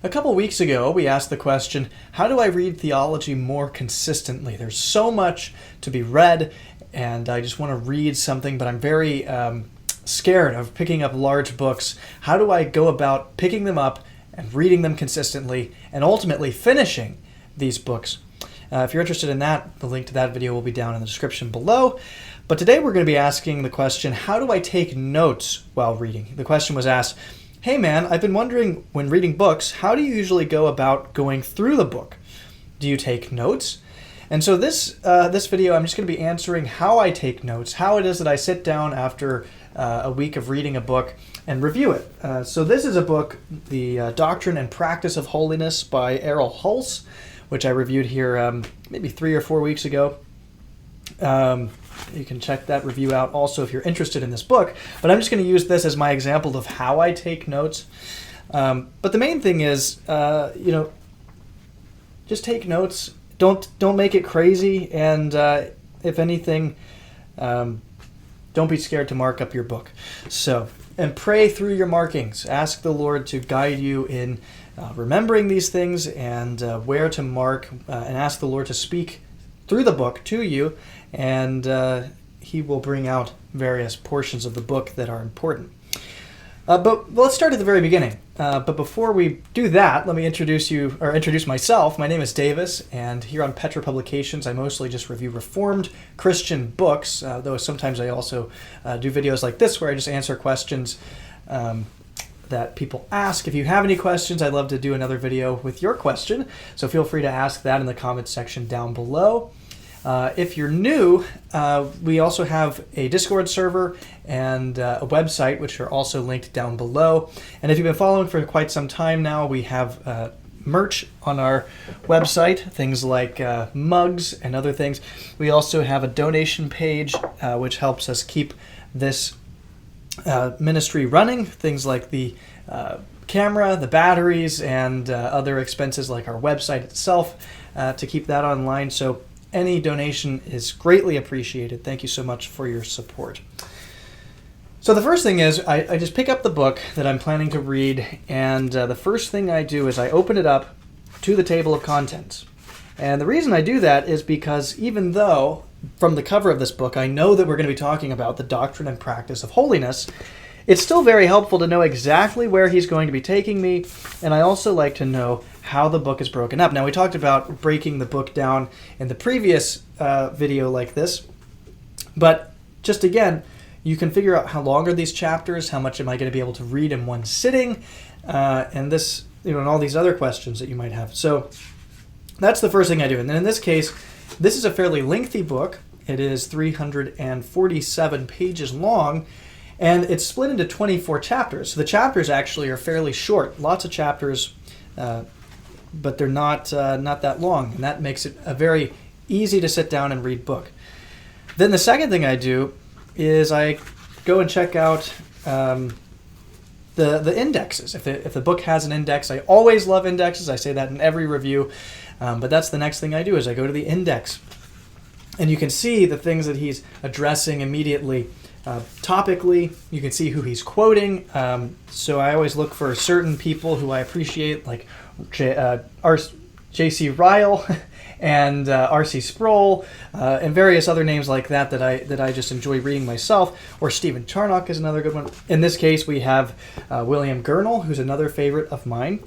A couple weeks ago, we asked the question, how do I read theology more consistently? There's so much to be read, and I just want to read something, but I'm very scared of picking up large books. How do I go about picking them up and reading them consistently and ultimately finishing these books? If you're interested in that, the link to that video will be down in the description below. But today we're going to be asking the question, how do I take notes while reading? The question was asked, hey man, I've been wondering when reading books, how do you usually go about going through the book? Do you take notes? And so this video, I'm just going to be answering how I take notes, how it is that I sit down after a week of reading a book and review it. So this is a book, The Doctrine and Practice of Holiness by Errol Hulse, which I reviewed here maybe 3 or 4 weeks ago. You can check that review out also if you're interested in this book. But I'm just going to use this as my example of how I take notes. But the main thing is, just take notes. Don't make it crazy. And if anything, don't be scared to mark up your book. And pray through your markings. Ask the Lord to guide you in remembering these things and where to mark, and ask the Lord to speak through the book to you, and he will bring out various portions of the book that are important. But let's start at the very beginning. But before we do that, let me introduce myself. My name is Davis, and here on Petra Publications, I mostly just review Reformed Christian books, though sometimes I also do videos like this where I just answer questions that people ask. If you have any questions, I'd love to do another video with your question, so feel free to ask that in the comments section down below. If you're new, we also have a Discord server and a website, which are also linked down below. And if you've been following for quite some time now, we have merch on our website, things like mugs and other things. We also have a donation page, which helps us keep this ministry running, things like the camera, the batteries, and other expenses like our website itself to keep that online. So any donation is greatly appreciated. Thank you so much for your support. So the first thing is I just pick up the book that I'm planning to read, and the first thing I do is I open it up to the table of contents. And the reason I do that is because even though from the cover of this book I know that we're going to be talking about the doctrine and practice of holiness, it's still very helpful to know exactly where he's going to be taking me, and I also like to know how the book is broken up. Now, we talked about breaking the book down in the previous video like this, but just again, you can figure out how long are these chapters, how much am I going to be able to read in one sitting, and this, and all these other questions that you might have. So that's the first thing I do. And then in this case, this is a fairly lengthy book. It is 347 pages long, and it's split into 24 chapters. So the chapters actually are fairly short, lots of chapters, but they're not that long, and that makes it a very easy to sit down and read book. Then the second thing I do is I go and check out the indexes. If the book has an index, I always love indexes. I say that in every review, but that's the next thing I do is I go to the index, and you can see the things that he's addressing immediately. Topically, you can see who he's quoting. So I always look for certain people who I appreciate, like J.C. Ryle and R.C. Sproul, and various other names like that I just enjoy reading myself. Or Stephen Charnock is another good one. In this case, we have William Gurnall, who's another favorite of mine.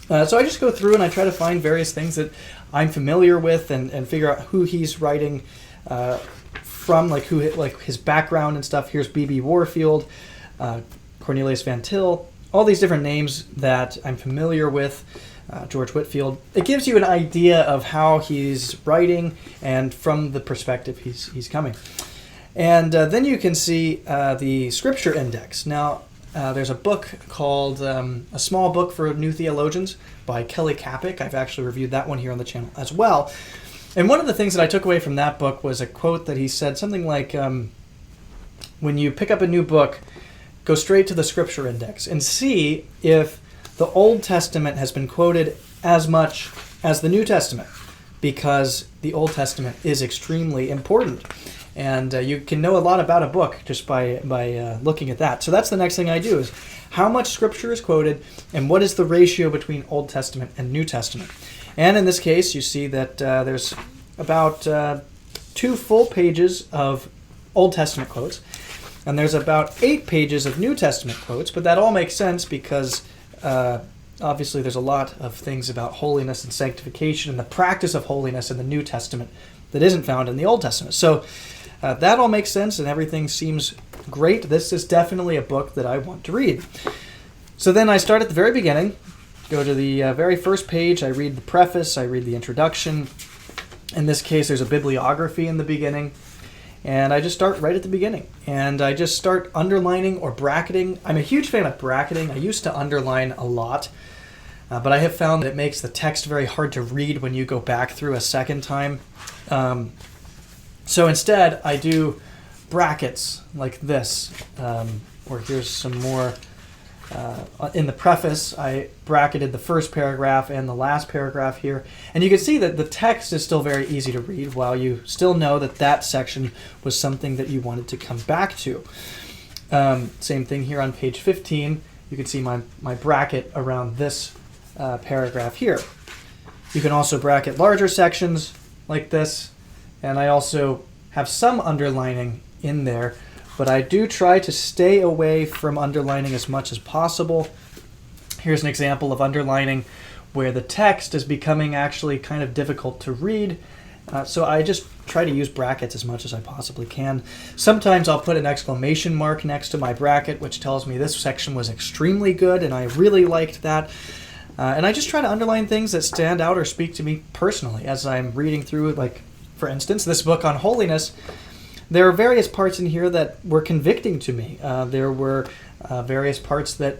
So I just go through and I try to find various things that I'm familiar with and figure out who he's writing from, like his background and stuff. Here's B.B. Warfield, Cornelius Van Til, all these different names that I'm familiar with, George Whitefield. It gives you an idea of how he's writing and from the perspective he's coming. And then you can see the scripture index. Now, there's a book called A Small Book for New Theologians by Kelly Kapic. I've actually reviewed that one here on the channel as well. And one of the things that I took away from that book was a quote that he said, something like, when you pick up a new book, go straight to the scripture index and see if the Old Testament has been quoted as much as the New Testament, because the Old Testament is extremely important. And you can know a lot about a book just by looking at that. So that's the next thing I do is how much Scripture is quoted and what is the ratio between Old Testament and New Testament. And in this case, you see that there's about 2 full pages of Old Testament quotes, and there's about 8 pages of New Testament quotes, but that all makes sense because obviously there's a lot of things about holiness and sanctification and the practice of holiness in the New Testament that isn't found in the Old Testament. So that all makes sense and everything seems great. This is definitely a book that I want to read. So then I start at the very beginning, go to the very first page, I read the preface, I read the introduction. In this case, there's a bibliography in the beginning, and I just start right at the beginning. And I just start underlining or bracketing. I'm a huge fan of bracketing. I used to underline a lot, but I have found that it makes the text very hard to read when you go back through a second time. So instead, I do brackets like this, or here's some more. In the preface, I bracketed the first paragraph and the last paragraph here. And you can see that the text is still very easy to read, while you still know that that section was something that you wanted to come back to. Same thing here on page 15. You can see my bracket around this paragraph here. You can also bracket larger sections like this. And I also have some underlining in there, but I do try to stay away from underlining as much as possible. Here's an example of underlining where the text is becoming actually kind of difficult to read. So I just try to use brackets as much as I possibly can. Sometimes I'll put an exclamation mark next to my bracket, which tells me this section was extremely good and I really liked that. And I just try to underline things that stand out or speak to me personally as I'm reading through, like, for instance, this book on holiness. There are various parts in here that were convicting to me. There were various parts that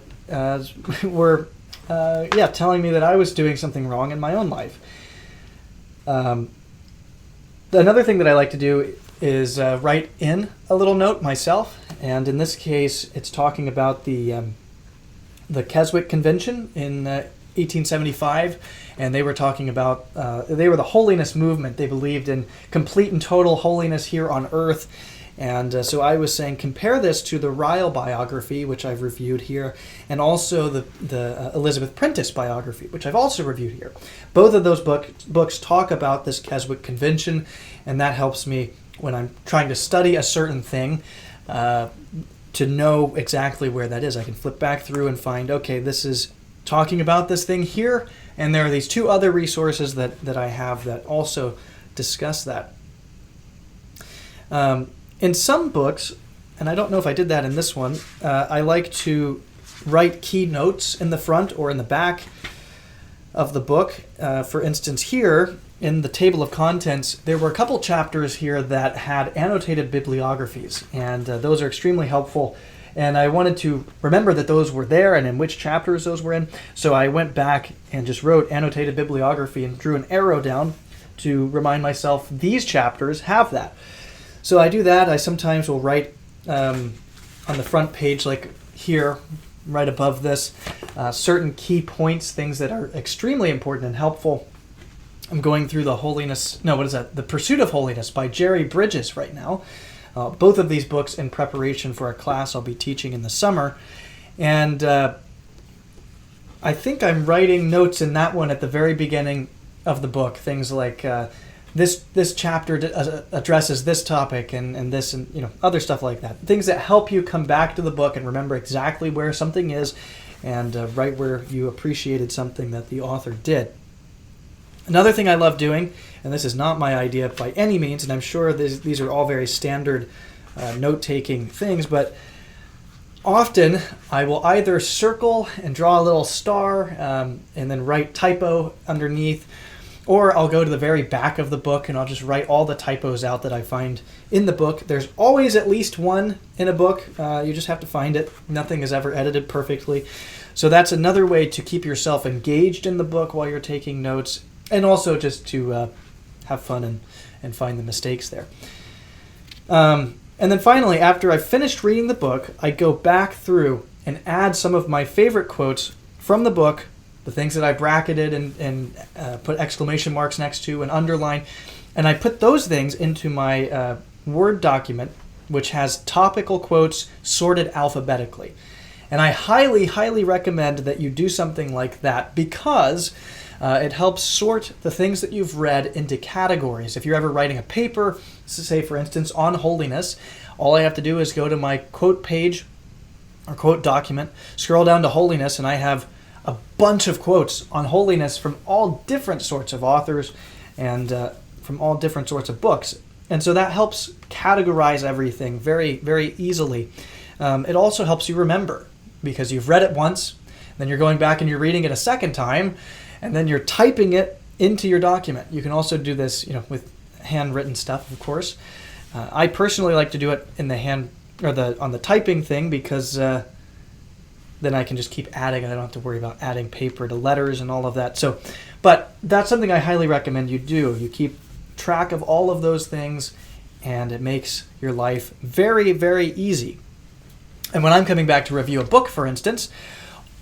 were telling me that I was doing something wrong in my own life. Another thing that I like to do is write in a little note myself, and in this case, it's talking about the Keswick Convention in 1875, and they were talking about, they were the holiness movement. They believed in complete and total holiness here on earth. And so I was saying, compare this to the Ryle biography, which I've reviewed here, and also the Elizabeth Prentice biography, which I've also reviewed here. Both of those books talk about this Keswick Convention, and that helps me when I'm trying to study a certain thing to know exactly where that is. I can flip back through and find, okay, this is talking about this thing here, and there are these 2 other resources that I have that also discuss that. In some books, and I don't know if I did that in this one, I like to write key notes in the front or in the back of the book. For instance, here in the table of contents, there were a couple chapters here that had annotated bibliographies, and those are extremely helpful. And I wanted to remember that those were there and in which chapters those were in. So I went back and just wrote annotated bibliography and drew an arrow down to remind myself these chapters have that. So I do that. I sometimes will write on the front page, like here, right above this, certain key points, things that are extremely important and helpful. I'm going through The Pursuit of Holiness by Jerry Bridges right now. Both of these books in preparation for a class I'll be teaching in the summer. And I think I'm writing notes in that one at the very beginning of the book. Things like this chapter addresses this topic and this and other stuff like that. Things that help you come back to the book and remember exactly where something is and right where you appreciated something that the author did. Another thing I love doing, and this is not my idea by any means, and I'm sure these are all very standard note-taking things, but often I will either circle and draw a little star and then write typo underneath, or I'll go to the very back of the book and I'll just write all the typos out that I find in the book. There's always at least one in a book. You just have to find it. Nothing is ever edited perfectly. So that's another way to keep yourself engaged in the book while you're taking notes, and also just to have fun and find the mistakes there. And then finally, after I've finished reading the book, I go back through and add some of my favorite quotes from the book, the things that I bracketed and put exclamation marks next to and underline, and I put those things into my Word document which has topical quotes sorted alphabetically. And I highly, highly recommend that you do something like that because it helps sort the things that you've read into categories. If you're ever writing a paper, say for instance on holiness, all I have to do is go to my quote page or quote document, scroll down to holiness, and I have a bunch of quotes on holiness from all different sorts of authors and from all different sorts of books. And so that helps categorize everything very, very easily. It also helps you remember because you've read it once, then you're going back and you're reading it a second time, and then you're typing it into your document. You can also do this, with handwritten stuff, of course. I personally like to do it in the hand or on the typing thing because then I can just keep adding. I don't have to worry about adding paper to letters and all of that. So, but that's something I highly recommend you do. You keep track of all of those things, and it makes your life very, very easy. And when I'm coming back to review a book, for instance,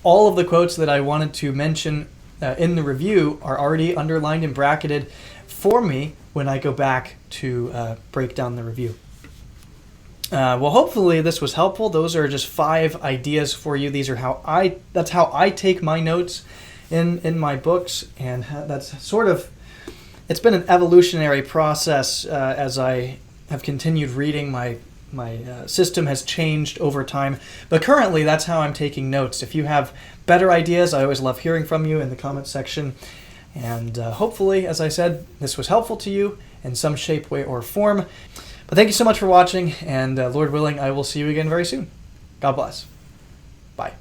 all of the quotes that I wanted to mention in the review are already underlined and bracketed for me when I go back to break down the review. Well, hopefully this was helpful. Those are just 5 ideas for you. These are that's how I take my notes in my books, and that's sort of, it's been an evolutionary process as I have continued reading. My system has changed over time, but currently that's how I'm taking notes. If you have better ideas, I always love hearing from you in the comments section. And hopefully, as I said, this was helpful to you in some shape, way, or form. But thank you so much for watching, and Lord willing, I will see you again very soon. God bless. Bye.